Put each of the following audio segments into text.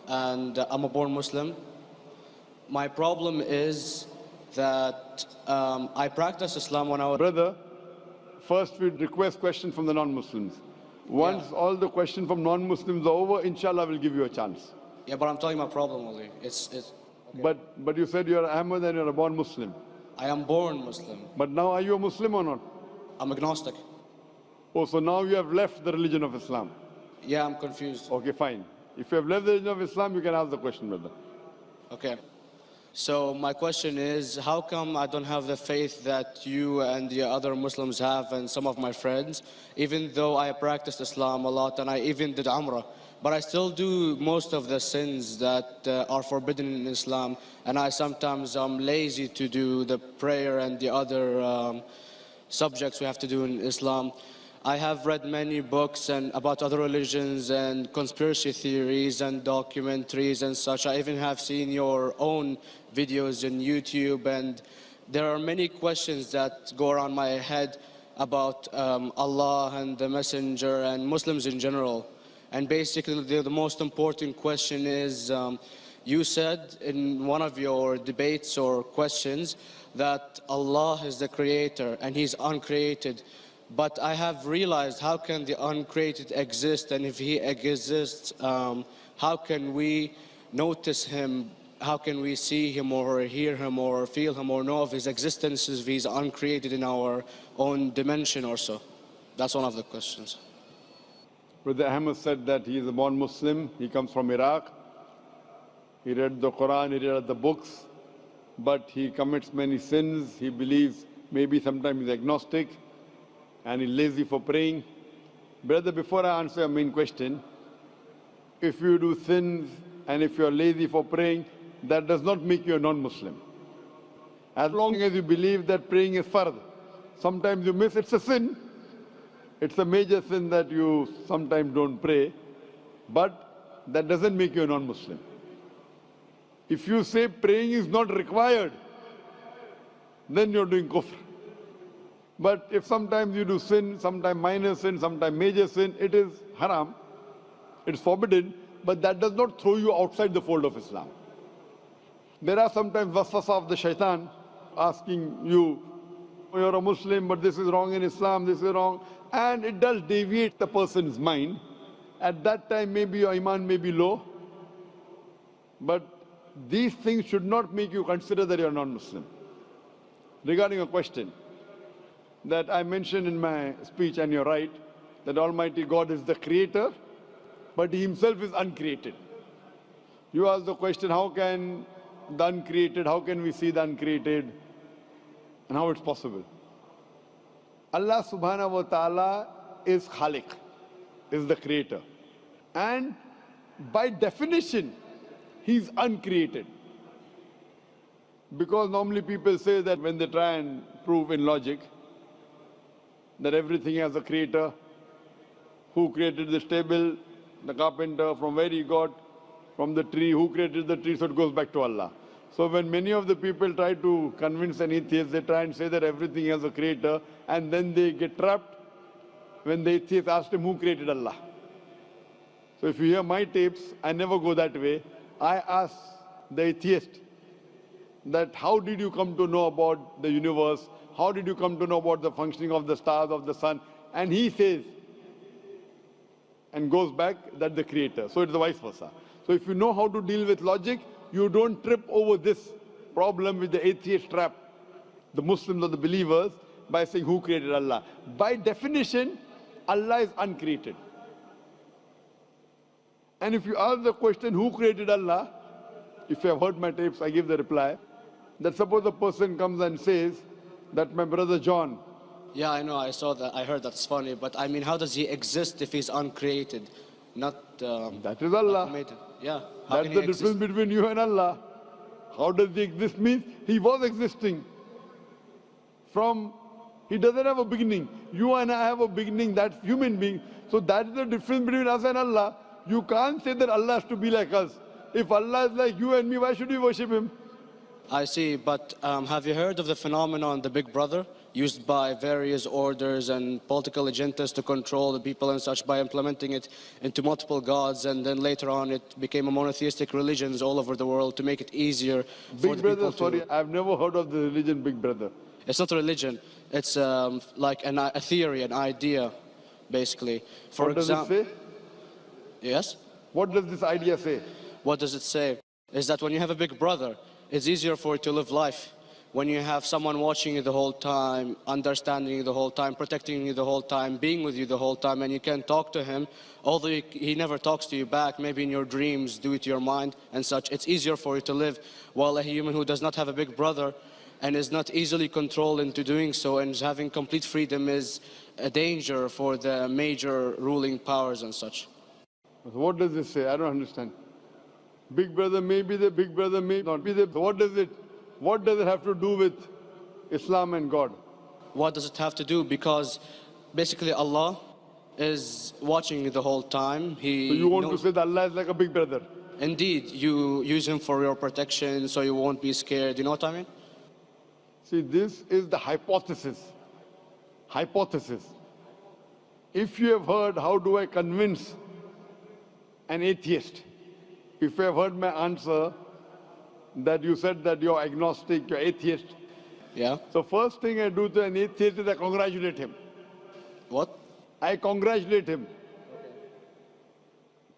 and I'm a born Muslim. My problem is that I practiced Islam when I was... Brother, first we'd request questions from the non-Muslims. Once all the questions from non-Muslims are over, inshallah, we'll give you a chance. Yeah, but I'm telling you my problem only. Okay. But you said you're Ahmed and you're a born Muslim. I am born Muslim. But now are you a Muslim or not? I'm agnostic. Oh, so now you have left the religion of Islam. Yeah, I'm confused. Okay, fine. If you have left the religion of Islam, you can ask the question, brother. Okay. So my question is, how come I don't have the faith that you and the other Muslims have and some of my friends, even though I practiced Islam a lot and I even did Umrah, but I still do most of the sins that are forbidden in Islam, and I sometimes am lazy to do the prayer and the other subjects we have to do in Islam. I have read many books about other religions and conspiracy theories and documentaries and such. I even have seen your own videos on YouTube, and there are many questions that go around my head about Allah and the Messenger and Muslims in general. And basically the most important question is, you said in one of your debates or questions that Allah is the creator and He's uncreated. But I have realized, how can the uncreated exist? And if He exists, how can we notice Him? How can we see Him or hear Him or feel Him or know of His existence if He's uncreated in our own dimension or so? That's one of the questions. Brother Ahmed said that he is a born Muslim. He comes from Iraq. He read the Quran, he read the books, but he commits many sins. He believes maybe sometimes he's agnostic and he's lazy for praying. Brother, before I answer your main question, if you do sins and if you're lazy for praying, that does not make you a non-Muslim. As long as you believe that praying is fard, sometimes you miss, it's a sin. It's a major sin that you sometimes don't pray, but that doesn't make you a non-Muslim. If you say praying is not required, then you're doing kufr. But if sometimes you do sin, sometimes minor sin, sometimes major sin, it is haram, it's forbidden, but that does not throw you outside the fold of Islam. There are sometimes waswasa of the shaitan asking you, you're a Muslim, but this is wrong in Islam, this is wrong. And it does deviate the person's mind. At that time, maybe your iman may be low. But these things should not make you consider that you're non-Muslim. Regarding a question that I mentioned in my speech, and you're right, that Almighty God is the creator, but He Himself is uncreated. You asked the question, how can the uncreated, how can we see the uncreated, and how it's possible? Allah subhanahu wa ta'ala is Khaliq, is the creator. And by definition, He's uncreated. Because normally people say that when they try and prove in logic that everything has a creator, who created this table, the carpenter, from where he got, from the tree, who created the tree, so it goes back to Allah. So when many of the people try to convince an atheist, they try and say that everything has a creator, and then they get trapped when the atheist asks him who created Allah. So if you hear my tapes, I never go that way. I ask the atheist that how did you come to know about the universe? How did you come to know about the functioning of the stars, of the sun? And he says, and goes back, that the creator. So it's the vice versa. So if you know how to deal with logic, you don't trip over this problem with the atheist trap, the Muslims or the believers, by saying who created Allah. By definition, Allah is uncreated. And if you ask the question, who created Allah? If you have heard my tapes, I give the reply, that suppose a person comes and says that my brother John. Yeah, I know, I saw that, I heard that's funny, but I mean, how does he exist if he's uncreated? Not that is Allah. Yeah. That's the difference between you and Allah. How does he exist? Means he was existing. He doesn't have a beginning. You and I have a beginning, that's human being. So that's the difference between us and Allah. You can't say that Allah has to be like us. If Allah is like you and me, why should we worship Him? I see, but have you heard of the phenomenon, the Big Brother? used by various orders and political agendas to control the people and such by implementing it into multiple gods. And then later on, it became a monotheistic religions all over the world to make it easier for Big the Brother, people sorry, to... I've never heard of the religion Big Brother. It's not a religion. It's like a theory, an idea, basically. For What does it example, say? yes? What does this idea say? What does it say? Is that when you have a big brother, it's easier for you to live life. When you have someone watching you the whole time, understanding you the whole time, protecting you the whole time, being with you the whole time, and you can talk to him, although he never talks to you back, maybe in your dreams, due to your mind and such, it's easier for you to live. While a human who does not have a big brother and is not easily controlled into doing so and is having complete freedom is a danger for the major ruling powers and such. So what does this say? I don't understand. Big Brother may be there, Big Brother may not be there. So what does it have to do with Islam and God? What does it have to do? Because basically Allah is watching you the whole time. So you want to say that Allah is like a big brother? Indeed, you use him for your protection so you won't be scared. You know what I mean? See, this is the hypothesis. Hypothesis. If you have heard, how do I convince an atheist? If you have heard my answer, that you said that you're agnostic, you're atheist. Yeah. So first thing I do to an atheist is I congratulate him. What? I congratulate him.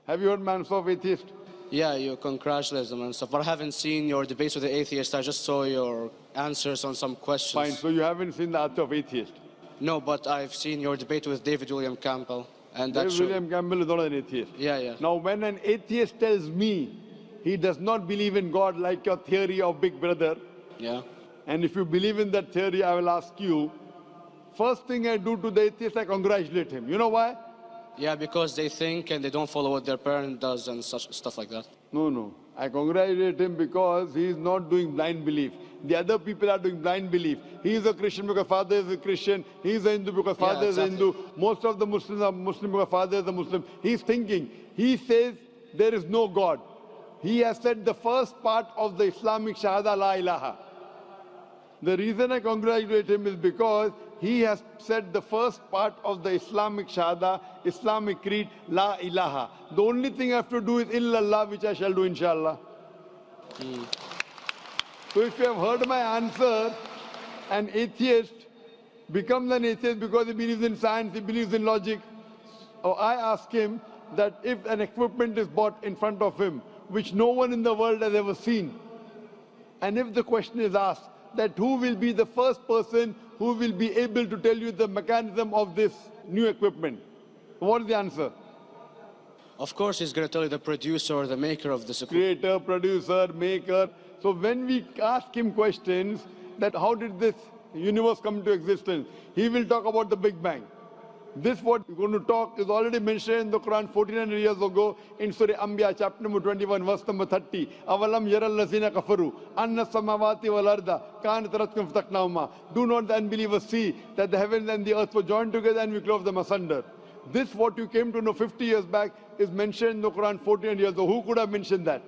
Have you heard my answer of atheist? Yeah, you congratulate them and stuff. But I haven't seen your debates with the atheist. I just saw your answers on some questions. Fine, so you haven't seen the answer of atheist. No, but I've seen your debate with David William Campbell. And David William Campbell is not an atheist. Yeah, yeah. Now, when an atheist tells me he does not believe in God like your theory of Big Brother, Yeah. and if you believe in that theory, I will ask you, first thing I do to the atheist, I congratulate him. You know why? Yeah, because they think and they don't follow what their parent does and such stuff like that. No. I congratulate him because he is not doing blind belief. The other people are doing blind belief. He is a Christian because father is a Christian. He is a Hindu because father is a Hindu. Most of the Muslims are Muslim because father is a Muslim. He is thinking. He says there is no God. He has said the first part of the Islamic Shahada, La ilaha. The reason I congratulate him is because he has said the first part of the Islamic Shahada, Islamic Creed, La ilaha. The only thing I have to do is illallah, which I shall do inshallah. So if you have heard my answer, an atheist becomes an atheist because he believes in science, he believes in logic. Or I ask him that if an equipment is bought in front of him, which no one in the world has ever seen, and if the question is asked that who will be the first person who will be able to tell you the mechanism of this new equipment, what is the answer? Of course, he's going to tell you the producer or the maker of this equipment. Creator, producer, maker. So when we ask him questions that how did this universe come into existence, he will talk about the Big Bang. This what we're going to talk is already mentioned in the Quran 1400 years ago in Surah Anbiya chapter number 21 verse number 30. Avalam yaral lazina kafaru anna samawati wal arda kanat ratkum fataqnahuma. Do not the unbelievers see that the heavens and the earth were joined together and we clove them asunder. This what you came to know 50 years back is mentioned in the Quran 1400 years ago. Who could have mentioned that?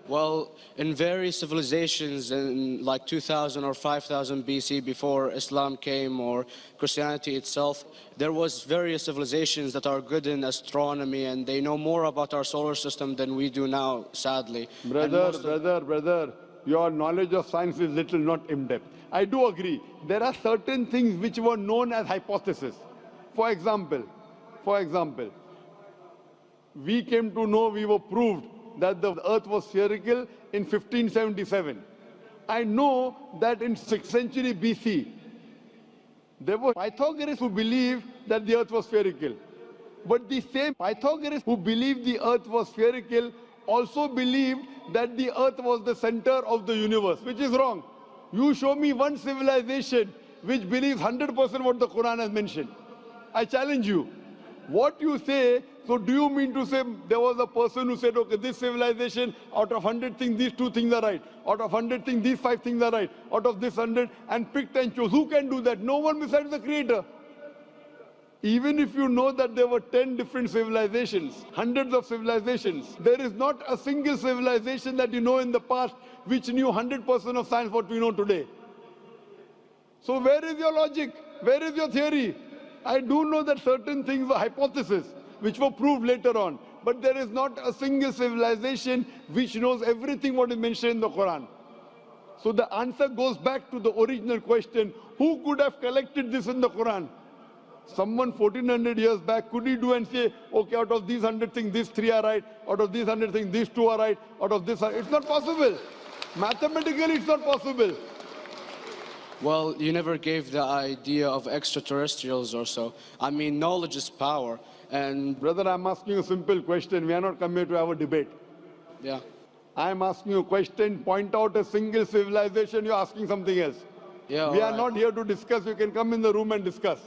Well, in various civilizations in like 2000 or 5000 BC before Islam came or Christianity itself, there was various civilizations that are good in astronomy and they know more about our solar system than we do now, sadly. Brother, your knowledge of science is little, not in-depth. I do agree. There are certain things which were known as hypotheses. For example, we came to know, we were proved that the earth was spherical in 1577. I know that in 6th century BC, there were Pythagoras who believed that the earth was spherical. But the same Pythagoras who believed the earth was spherical also believed that the earth was the center of the universe, which is wrong. You show me one civilization which believes 100% what the Quran has mentioned. I challenge you. What you say, so do you mean to say there was a person who said, okay, this civilization, out of 100 things, these 2 things are right. Out of 100 things, these 5 things are right. Out of this 100, and picked and chose. Who can do that? No one besides the Creator. Even if you know that there were 10 different civilizations, hundreds of civilizations, there is not a single civilization that you know in the past which knew 100% of science what we know today. So where is your logic? Where is your theory? I do know that certain things were hypotheses, which were proved later on. But there is not a single civilization which knows everything what is mentioned in the Quran. So the answer goes back to the original question, who could have collected this in the Quran? Someone 1400 years back, could he do and say, okay, out of these 100 things, these 3 are right, out of these 100 things, these 2 are right, out of this, it's not possible. Mathematically, it's not possible. Well, you never gave the idea of extraterrestrials or so. I mean, knowledge is power, and Brother, I'm asking a simple question. We are not coming here to have a debate. yeah. I'm asking you a question, point out a single civilization, you're asking something else. Yeah, We are alright. not here to discuss, you can come in the room and discuss.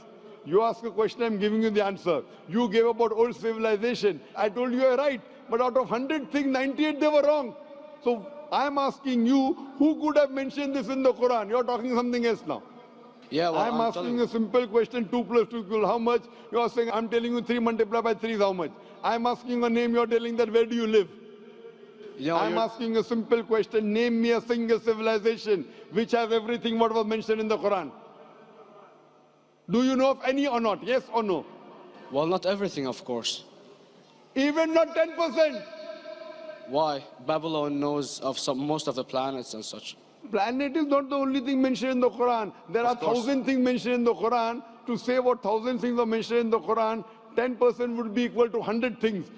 You ask a question, I'm giving you the answer. You gave about old civilization. I told you you're right, but out of 100 things, 98 they were wrong. So I'm asking you, who could have mentioned this in the Quran? You're talking something else now. Yeah, well, I'm I'm asking telling a simple question, 2 plus 2 equal how much? You're saying, I'm telling you 3 multiplied by 3 is how much? I'm asking a name, you're telling that where do you live? you know, I'm asking a simple question, name me a single civilization which has everything what was mentioned in the Quran. Do you know of any or not? Yes or no? well, not everything, of course. Even not 10%. Why? Babylon knows of most of the planets and such. Planet is not the only thing mentioned in the Quran. There are Of course. 1,000 things mentioned in the Quran. To say what 1,000 things are mentioned in the Quran, 10% would be equal to 100 things.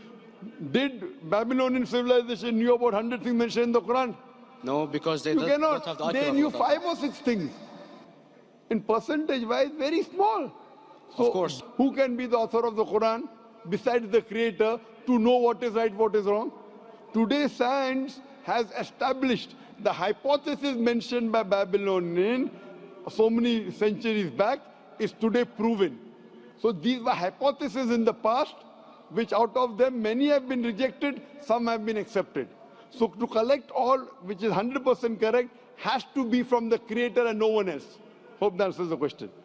Did Babylonian civilization knew about 100 things mentioned in the Quran? No, because they You don't have cannot. the They IQ knew of that. 5 or 6 things. In percentage wise, very small. So Of course. who can be the author of the Quran besides the creator to know what is right, what is wrong? Today science has established the hypothesis mentioned by Babylonian so many centuries back is today proven. So these were hypotheses in the past, which out of them many have been rejected, some have been accepted. So to collect all which is 100% correct has to be from the creator and no one else. Hope that answers the question.